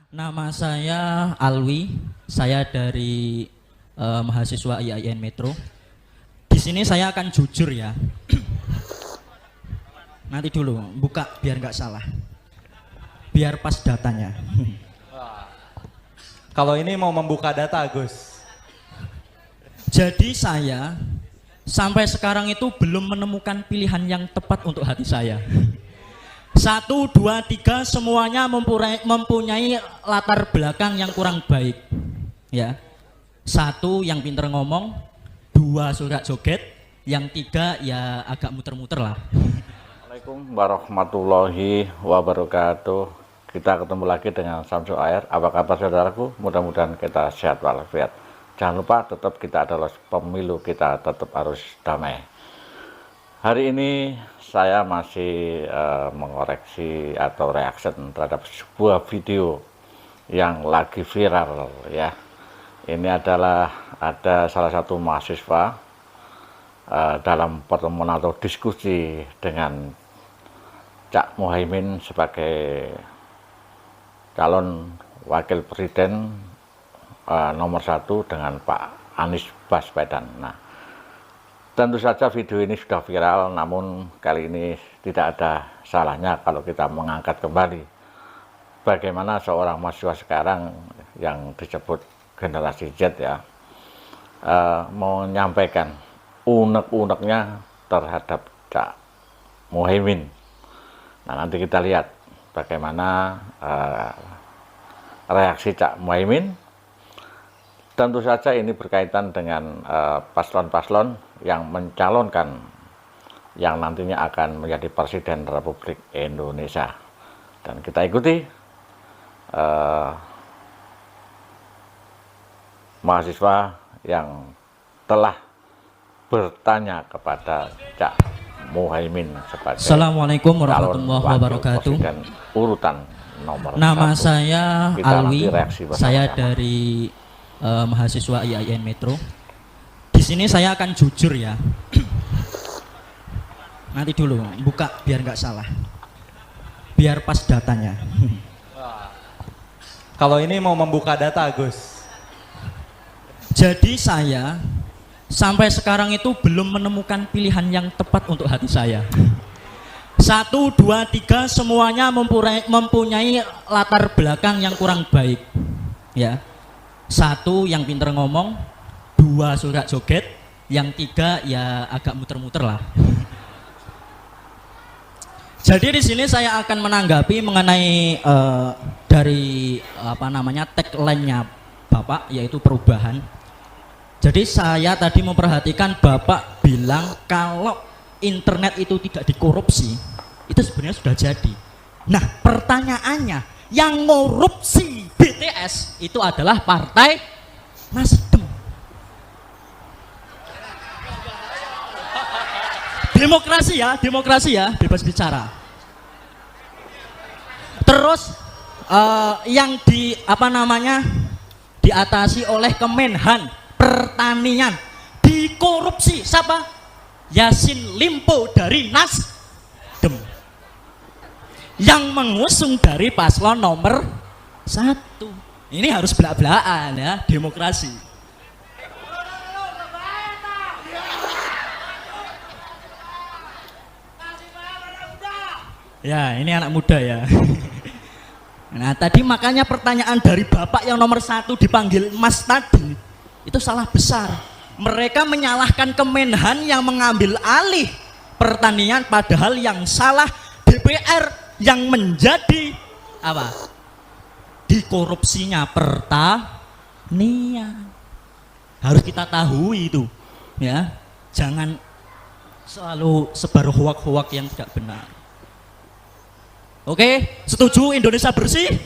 Nama saya Alwi, saya dari mahasiswa IAIN Metro. Di sini saya akan jujur ya. Nanti dulu, buka biar nggak salah. Biar pas datanya. Kalau ini mau membuka data, Gus. Jadi saya sampai sekarang itu belum menemukan pilihan yang tepat untuk hati saya. 1, 2, 3 semuanya mempunyai latar belakang yang kurang baik. Ya. 1 yang pinter ngomong, 2 suka joget, yang 3 ya agak muter-muter lah. Assalamualaikum warahmatullahi wabarakatuh. Kita ketemu lagi dengan Samsul Air. Apa kabar saudaraku? Mudah-mudahan kita sehat walafiat. Jangan lupa tetap kita adalah pemilu, kita tetap harus damai. Hari ini saya masih mengoreksi atau reaction terhadap sebuah video yang lagi viral ya. Ini adalah ada salah satu mahasiswa dalam pertemuan atau diskusi dengan Cak Muhaimin sebagai calon wakil presiden nomor 1 dengan Pak Anies Baswedan. Nah, tentu saja video ini sudah viral, namun kali ini tidak ada salahnya kalau kita mengangkat kembali bagaimana seorang mahasiswa sekarang yang disebut generasi Z ya menyampaikan unek-uneknya terhadap Cak Muhaimin. Nah, nanti kita lihat bagaimana reaksi Cak Muhaimin. Tentu saja ini berkaitan dengan paslon-paslon yang mencalonkan yang nantinya akan menjadi Presiden Republik Indonesia. Dan kita ikuti mahasiswa yang telah bertanya kepada Cak Muhaimin sebagai Assalamualaikum warahmatullahi wabarakatuh. Urutan nomor Nama 1. saya Kita Alwi, nanti reaksi bersama-sama. saya dari mahasiswa IAIN Metro. Di sini saya akan jujur ya. Nanti dulu, buka biar nggak salah. Biar pas datanya. Kalau ini mau membuka data, Gus. Jadi saya sampai sekarang itu belum menemukan pilihan yang tepat untuk hati saya. 1, 2, 3 semuanya mempunyai latar belakang yang kurang baik. Ya. 1 yang pinter ngomong, 2 suka joget, yang 3 ya agak muter-muter lah. Jadi di sini saya akan menanggapi mengenai dari tagline-nya Bapak, yaitu perubahan. Jadi saya tadi memperhatikan Bapak bilang kalau internet itu tidak dikorupsi, itu sebenarnya sudah jadi. Nah, pertanyaannya, yang korupsi BTS itu adalah Partai Nasdem. Demokrasi ya, bebas bicara. Terus yang diatasi oleh Kemenhan Pertanian dikorupsi siapa? Yassin Limpo dari Nasdem yang mengusung dari paslon nomor 1. Ini harus belak-belakan ya, demokrasi. Ya, ini anak muda ya. Nah, tadi makanya pertanyaan dari Bapak yang nomor 1 dipanggil Mas tadi itu salah besar. Mereka menyalahkan Kemenhan yang mengambil alih pertanian, padahal yang salah DPR yang menjadi apa? Dikorupsinya pertanian. Harus kita tahu itu, ya. Jangan selalu sebar hoak-hoak yang tidak benar. Oke, setuju Indonesia bersih?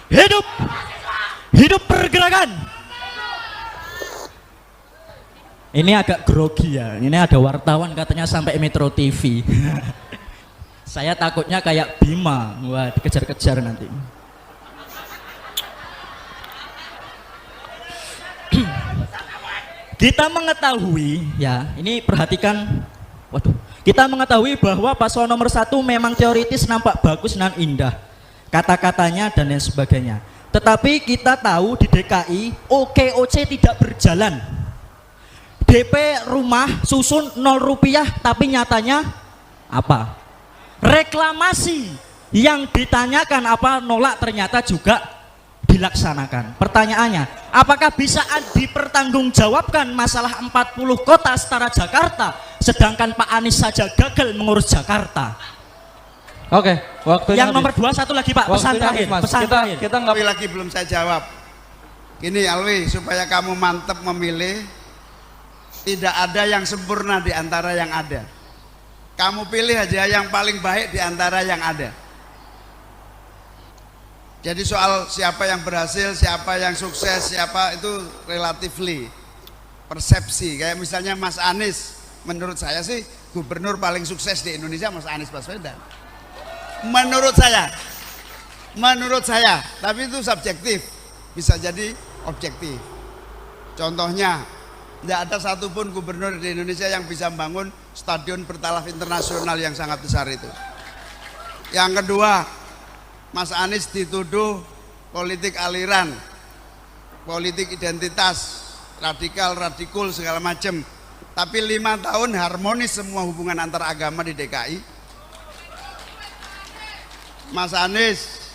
Hidup! Hidup pergerakan. Ini agak grogi ya. Ini ada wartawan katanya sampai Metro TV. Saya takutnya kayak Bima. Wah, dikejar-kejar nanti. Kita mengetahui ya, ini perhatikan. Waduh, kita mengetahui bahwa paslon nomor 1 memang teoritis nampak bagus dan indah. kata-katanya dan lain sebagainya. Tetapi kita tahu di DKI OKOC tidak berjalan. DP rumah susun 0 rupiah, tapi nyatanya apa? Reklamasi yang ditanyakan apa nolak ternyata juga dilaksanakan. Pertanyaannya, apakah bisa dipertanggungjawabkan masalah 40 kota setara Jakarta, sedangkan Pak Anies saja gagal mengurus Jakarta? Oke, waktunya Yang nomor 2 satu lagi Pak, pesan Waktunya terakhir. habis, Mas. Pesan terakhir. Kita nggak Alwi lagi belum saya jawab. Gini Alwi, supaya kamu mantep memilih, tidak ada yang sempurna di antara yang ada. Kamu pilih aja yang paling baik di antara yang ada. Jadi soal siapa yang berhasil, siapa yang sukses, siapa itu relatively persepsi. Kayak misalnya Mas Anies, menurut saya sih gubernur paling sukses di Indonesia Mas Anies Baswedan. Menurut saya, tapi itu subjektif, bisa jadi objektif. Contohnya, tidak ada satupun gubernur di Indonesia yang bisa membangun stadion bertaraf internasional yang sangat besar itu. Yang kedua, Mas Anies dituduh politik aliran, politik identitas, radikul segala macam. Tapi 5 tahun harmonis semua hubungan antar agama di DKI. Mas Anies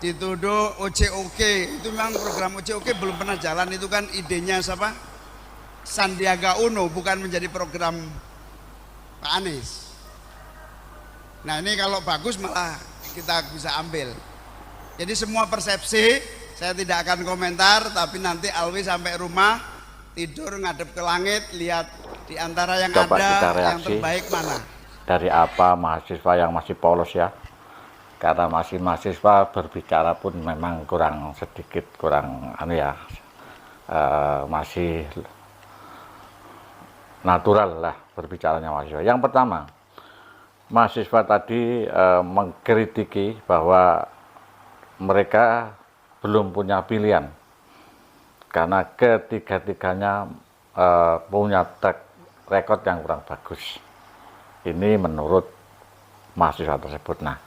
dituduh OCOK, itu memang program OCOK belum pernah jalan, itu kan idenya siapa? Sandiaga Uno, bukan menjadi program Pak Anies. Nah ini kalau bagus malah kita bisa ambil. Jadi semua persepsi, saya tidak akan komentar, tapi nanti Alwi sampai rumah, tidur ngadep ke langit, lihat di antara yang Coba kita ada, yang reaksi. terbaik mana. Dari apa mahasiswa yang masih polos ya, karena masih mahasiswa berbicara pun memang kurang masih natural lah berbicaranya mahasiswa. Yang pertama, mahasiswa tadi mengkritiki bahwa mereka belum punya pilihan karena ketiga-tiganya punya track record yang kurang bagus. Ini menurut mahasiswa tersebut. Nah,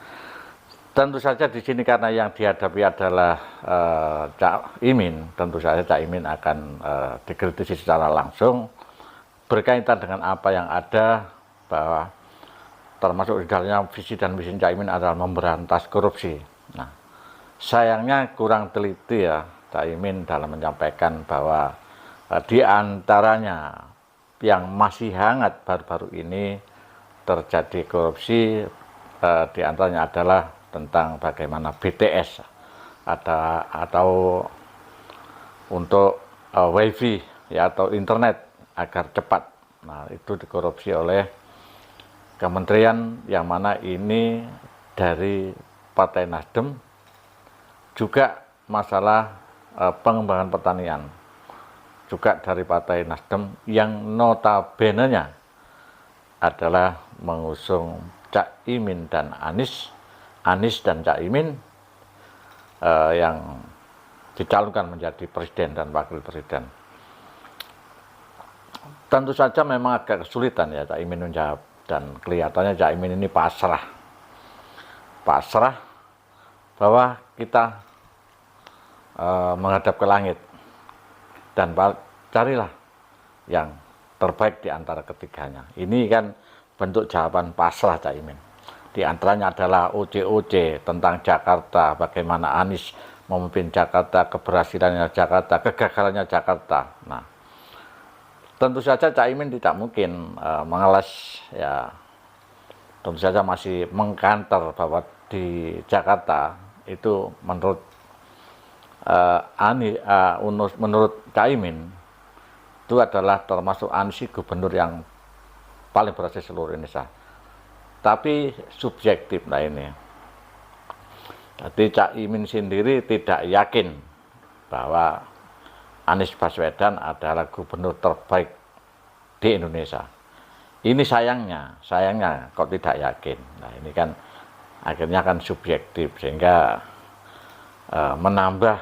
tentu saja di sini karena yang dihadapi adalah Cak Imin, tentu saja Cak Imin akan dikritisi secara langsung berkaitan dengan apa yang ada, bahwa termasuk di dalamnya visi dan misi Cak Imin adalah memberantas korupsi. Nah, sayangnya kurang teliti ya Cak Imin dalam menyampaikan bahwa di antaranya yang masih hangat baru-baru ini terjadi korupsi, di antaranya adalah tentang bagaimana BTS atau untuk wifi ya atau internet agar cepat. Nah, itu dikorupsi oleh kementerian yang mana ini dari Partai Nasdem. Juga masalah pengembangan pertanian juga dari Partai Nasdem yang notabene-nya adalah mengusung Cak Imin dan Anies dan Cak Imin yang dicalonkan menjadi presiden dan wakil presiden. Tentu saja memang agak kesulitan ya Cak Imin menjawab, dan kelihatannya Cak Imin ini pasrah bahwa kita menghadap ke langit dan carilah yang terbaik di antara ketiganya. Ini kan bentuk jawaban pasrah Cak Imin. Di antaranya adalah OCOC tentang Jakarta, bagaimana Anies memimpin Jakarta, keberhasilannya Jakarta, kegagalannya Jakarta. Nah, tentu saja Cak Imin tidak mungkin mengelas ya. Tentu saja masih mengkanter bahwa di Jakarta itu menurut menurut Cak Imin itu adalah termasuk Anies gubernur yang paling berhasil seluruh Indonesia. Tapi subjektif lah ini. Jadi Cak Imin sendiri tidak yakin bahwa Anies Baswedan adalah gubernur terbaik di Indonesia. Ini sayangnya kok tidak yakin. Nah ini kan akhirnya kan subjektif sehingga menambah,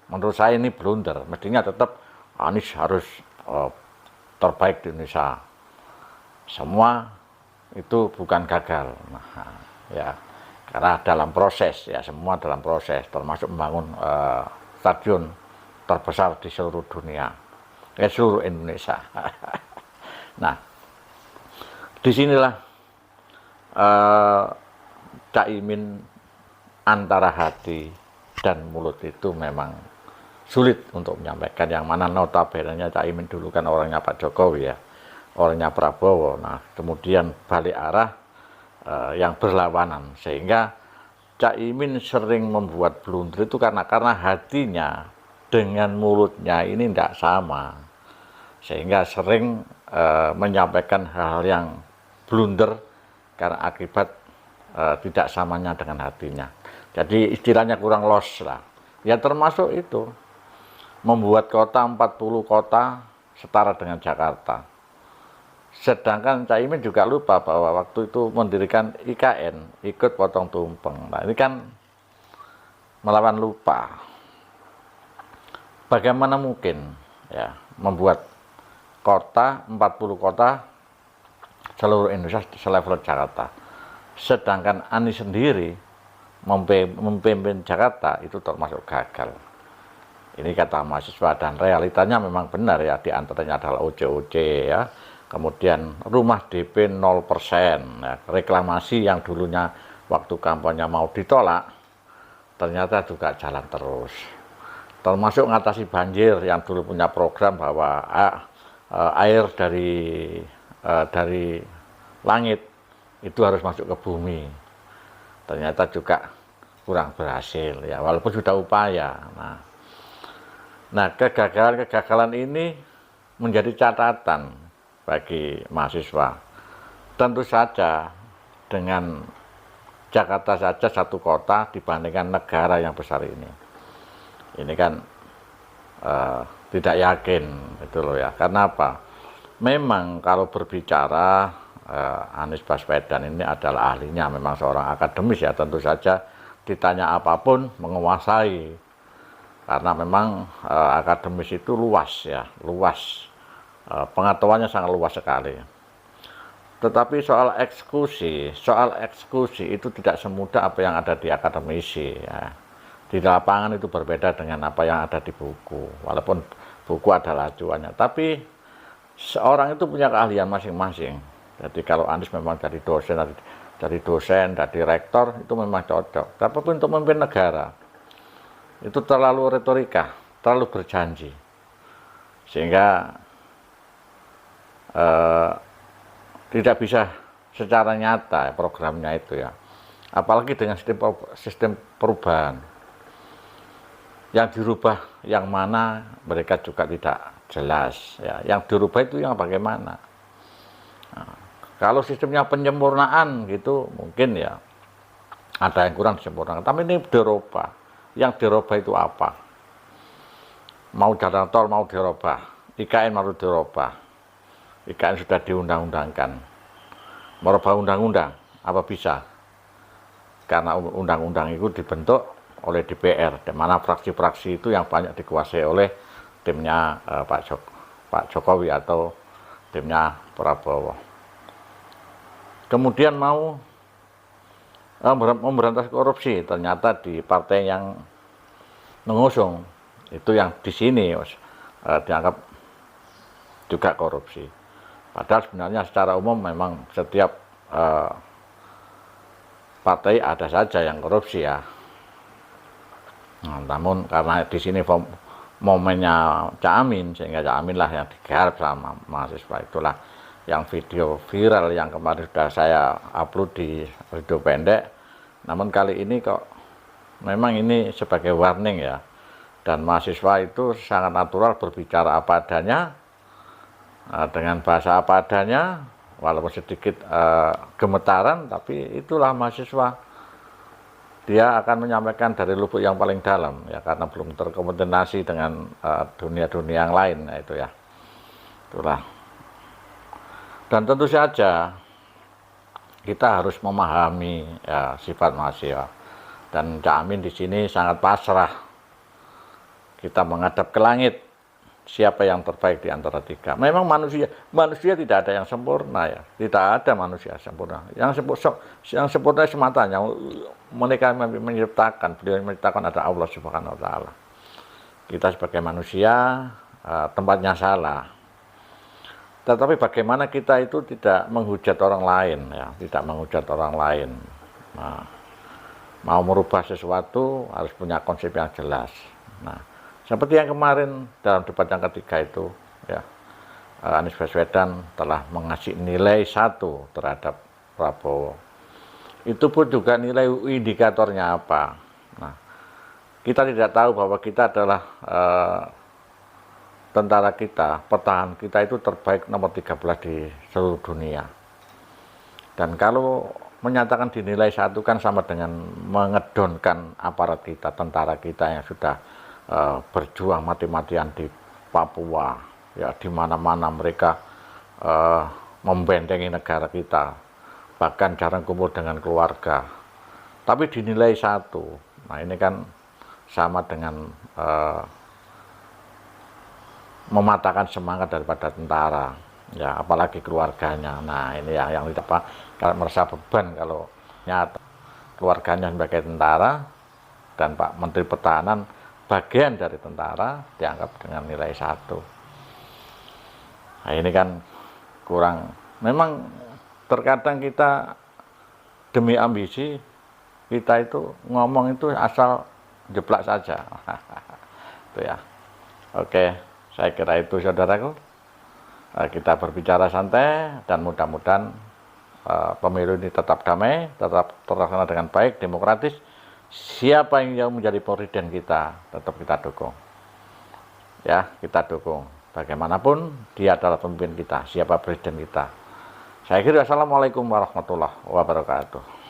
menurut saya ini blunder. Mestinya tetap Anies harus terbaik di Indonesia. Semua itu bukan gagal. Nah, ya karena dalam proses ya, semua dalam proses, termasuk membangun stadion terbesar di seluruh dunia, seluruh Indonesia. Nah, disinilah Caimin antara hati dan mulut itu memang sulit untuk menyampaikan, yang mana notabene Caimin dulu kan orangnya Pak Jokowi ya, orangnya Prabowo. Nah, kemudian balik arah yang berlawanan, sehingga Caimin sering membuat blunder itu karena hatinya dengan mulutnya ini tidak sama, sehingga sering menyampaikan hal-hal yang blunder karena akibat tidak samanya dengan hatinya. Jadi istilahnya kurang los lah. Ya termasuk itu membuat kota 40 kota setara dengan Jakarta. Sedangkan Caimin juga lupa bahwa waktu itu mendirikan IKN, ikut potong tumpeng. Nah ini kan melawan lupa. Bagaimana mungkin ya membuat kota 40 kota seluruh Indonesia selevel Jakarta. Sedangkan Anies sendiri memimpin Jakarta itu termasuk gagal. Ini kata mahasiswa, dan realitanya memang benar ya, diantaranya adalah OJOJ ya, kemudian rumah DP 0%, ya, reklamasi yang dulunya waktu kampanye mau ditolak, ternyata juga jalan terus. Termasuk mengatasi banjir yang dulu punya program bahwa air dari langit itu harus masuk ke bumi. Ternyata juga kurang berhasil ya, walaupun sudah upaya. Nah, kegagalan ini menjadi catatan bagi mahasiswa. Tentu saja dengan Jakarta saja satu kota dibandingkan negara yang besar ini kan tidak yakin itu loh ya. Karena apa? Memang kalau berbicara Anies Baswedan ini adalah ahlinya, memang seorang akademis ya, tentu saja ditanya apapun menguasai, karena memang akademis itu luas ya, luas, pengetahuannya sangat luas sekali. Tetapi soal eksekusi itu tidak semudah apa yang ada di akademisi ya. Di lapangan itu berbeda dengan apa yang ada di buku, walaupun buku adalah acuannya, tapi seorang itu punya keahlian masing-masing. Jadi kalau Anies memang jadi dosen, dari rektor itu memang cocok. Tapi untuk memimpin negara itu terlalu retorika, terlalu berjanji, sehingga tidak bisa secara nyata programnya itu ya. Apalagi dengan sistem perubahan yang dirubah, yang mana mereka juga tidak jelas ya. Yang dirubah itu yang bagaimana? Nah, kalau sistemnya penyempurnaan gitu mungkin ya ada yang kurang disempurnakan, tapi ini dirubah. Yang dirubah itu apa? Mau jalan tol mau dirubah, IKN mau dirubah, IKN sudah diundang-undangkan, merubah undang-undang apa bisa? Karena undang-undang itu dibentuk oleh DPR, di mana fraksi-fraksi itu yang banyak dikuasai oleh timnya Pak Jokowi atau timnya Prabowo. Kemudian mau memberantas korupsi, ternyata di partai yang mengusung itu yang di sini dianggap juga korupsi. Padahal sebenarnya secara umum memang setiap partai ada saja yang korupsi ya. Nah, namun karena di sini momennya Caimin, sehingga Caimin lah yang digarap sama mahasiswa. Itulah yang video viral yang kemarin sudah saya upload di video pendek. Namun kali ini kok memang ini sebagai warning ya, dan mahasiswa itu sangat natural berbicara apa adanya, dengan bahasa apa adanya, walaupun sedikit gemetaran, tapi itulah mahasiswa. Dia akan menyampaikan dari lubuk yang paling dalam ya, karena belum terkomunikasi dengan dunia-dunia yang lain ya, itu ya. Itulah. Dan tentu saja kita harus memahami ya, sifat mahasiswa. Dan Caimin di sini sangat pasrah. Kita menghadap ke langit, siapa yang terbaik di antara tiga. Memang manusia tidak ada yang sempurna ya, tidak ada manusia sempurna. Yang sempurna sematanya mereka menciptakan, beliau menciptakan ada Allah Subhanahu Wa Taala. Kita sebagai manusia tempatnya salah. Tetapi bagaimana kita itu tidak menghujat orang lain ya, tidak menghujat orang lain. Nah, mau merubah sesuatu harus punya konsep yang jelas. Nah, seperti yang kemarin dalam debat yang ketiga itu, ya, Anies Baswedan telah mengasih nilai 1 terhadap Prabowo. Itu pun juga nilai indikatornya apa. Nah, kita tidak tahu bahwa kita adalah tentara kita, pertahanan kita itu terbaik nomor 13 di seluruh dunia. Dan kalau menyatakan dinilai 1 kan sama dengan mengedonkan aparat kita, tentara kita yang sudah berjuang mati-matian di Papua, ya di mana-mana mereka membentengi negara kita, bahkan jarang kumpul dengan keluarga. Tapi dinilai 1. Nah ini kan sama dengan mematahkan semangat daripada tentara, ya apalagi keluarganya. Nah ini ya yang tidak kalau merasa beban kalau nyata keluarganya sebagai tentara dan Pak Menteri Pertahanan bagian dari tentara dianggap dengan nilai 1. Nah ini kan kurang. Memang terkadang kita demi ambisi kita itu ngomong itu asal jeplak saja. Itu ya. Oke. Saya kira itu saudaraku, kita berbicara santai dan mudah-mudahan pemilu ini tetap damai, tetap terlaksana dengan baik, demokratis. Siapa yang menjadi presiden kita, tetap kita dukung. Ya, kita dukung. Bagaimanapun dia adalah pemimpin kita, siapa presiden kita. Saya kira assalamualaikum warahmatullahi wabarakatuh.